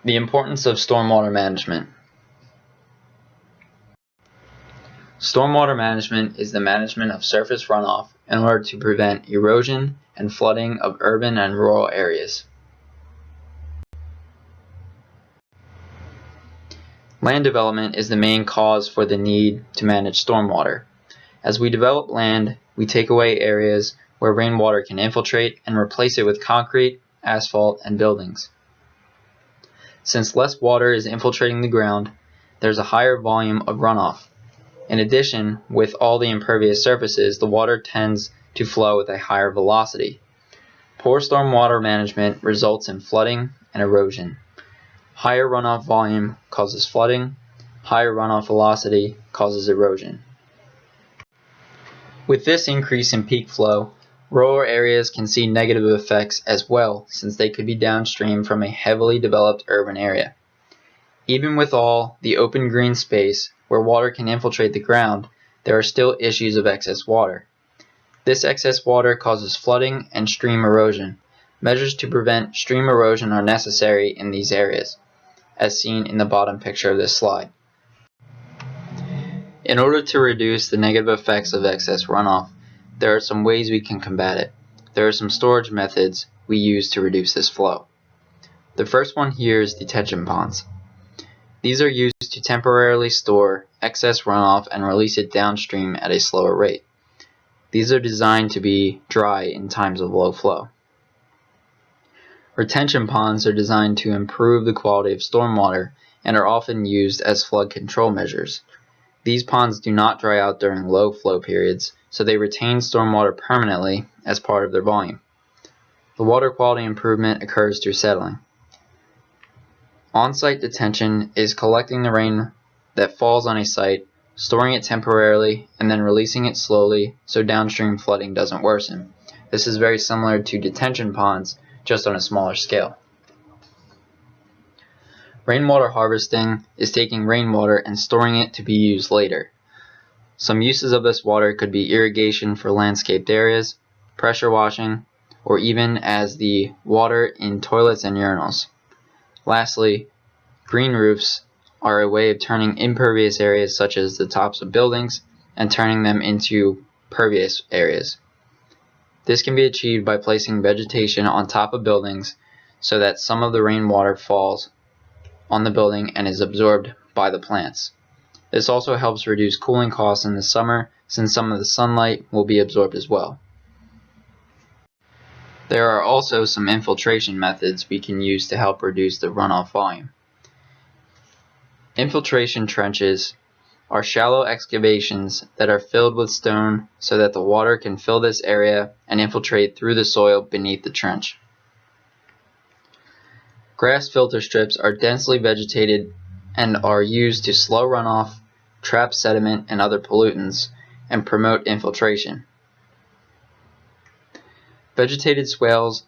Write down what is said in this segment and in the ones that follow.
The importance of stormwater management. Stormwater management is the management of surface runoff in order to prevent erosion and flooding of urban and rural areas. Land development is the main cause for the need to manage stormwater. As we develop land, we take away areas where rainwater can infiltrate and replace it with concrete, asphalt, and buildings. Since less water is infiltrating the ground, there's a higher volume of runoff. In addition, with all the impervious surfaces, the water tends to flow with a higher velocity. Poor stormwater management results in flooding and erosion. Higher runoff volume causes flooding, higher runoff velocity causes erosion. With this increase in peak flow, rural areas can see negative effects as well, since they could be downstream from a heavily developed urban area. Even with all the open green space where water can infiltrate the ground, there are still issues of excess water. This excess water causes flooding and stream erosion. Measures to prevent stream erosion are necessary in these areas, as seen in the bottom picture of this slide. In order to reduce the negative effects of excess runoff, there are some ways we can combat it. There are some storage methods we use to reduce this flow. The first one here is detention ponds. These are used to temporarily store excess runoff and release it downstream at a slower rate. These are designed to be dry in times of low flow. Retention ponds are designed to improve the quality of stormwater and are often used as flood control measures. These ponds do not dry out during low flow periods, so they retain stormwater permanently as part of their volume. The water quality improvement occurs through settling. On-site detention is collecting the rain that falls on a site, storing it temporarily, and then releasing it slowly so downstream flooding doesn't worsen. This is very similar to detention ponds, just on a smaller scale. Rainwater harvesting is taking rainwater and storing it to be used later. Some uses of this water could be irrigation for landscaped areas, pressure washing, or even as the water in toilets and urinals. Lastly, green roofs are a way of turning impervious areas such as the tops of buildings and turning them into pervious areas. This can be achieved by placing vegetation on top of buildings so that some of the rainwater falls on the building and is absorbed by the plants. This also helps reduce cooling costs in the summer, since some of the sunlight will be absorbed as well. There are also some infiltration methods we can use to help reduce the runoff volume. Infiltration trenches are shallow excavations that are filled with stone so that the water can fill this area and infiltrate through the soil beneath the trench. Grass filter strips are densely vegetated and are used to slow runoff, trap sediment and other pollutants, and promote infiltration. Vegetated swales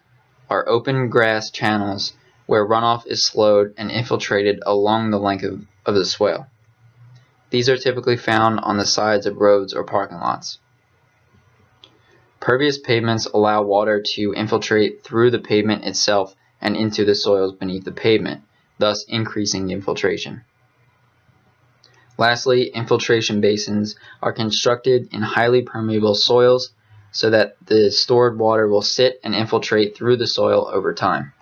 are open grass channels where runoff is slowed and infiltrated along the length of the swale. These are typically found on the sides of roads or parking lots. Pervious pavements allow water to infiltrate through the pavement itself and into the soils beneath the pavement, thus increasing infiltration. Lastly, infiltration basins are constructed in highly permeable soils so that the stored water will sit and infiltrate through the soil over time.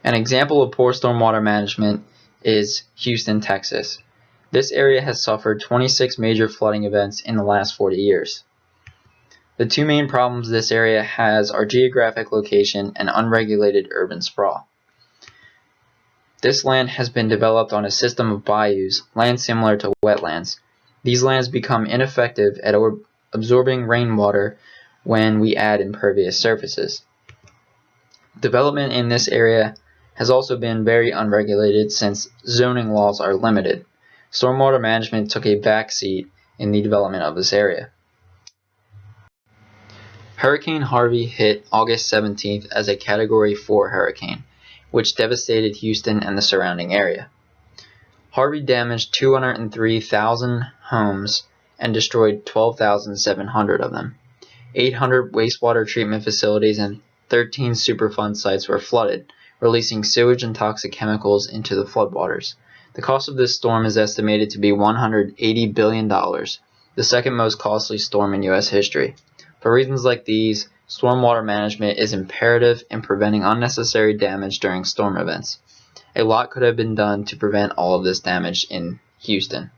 An example of poor stormwater management is Houston, Texas. This area has suffered 26 major flooding events in the last 40 years. The two main problems this area has are geographic location and unregulated urban sprawl. This land has been developed on a system of bayous, land similar to wetlands. These lands become ineffective at absorbing rainwater when we add impervious surfaces. Development in this area has also been very unregulated since zoning laws are limited. Stormwater management took a backseat in the development of this area. Hurricane Harvey hit August 17th as a Category 4 hurricane, which devastated Houston and the surrounding area. Harvey damaged 203,000 homes and destroyed 12,700 of them. 800 wastewater treatment facilities and 13 Superfund sites were flooded, releasing sewage and toxic chemicals into the floodwaters. The cost of this storm is estimated to be $180 billion, the second most costly storm in U.S. history. For reasons like these, stormwater management is imperative in preventing unnecessary damage during storm events. A lot could have been done to prevent all of this damage in Houston.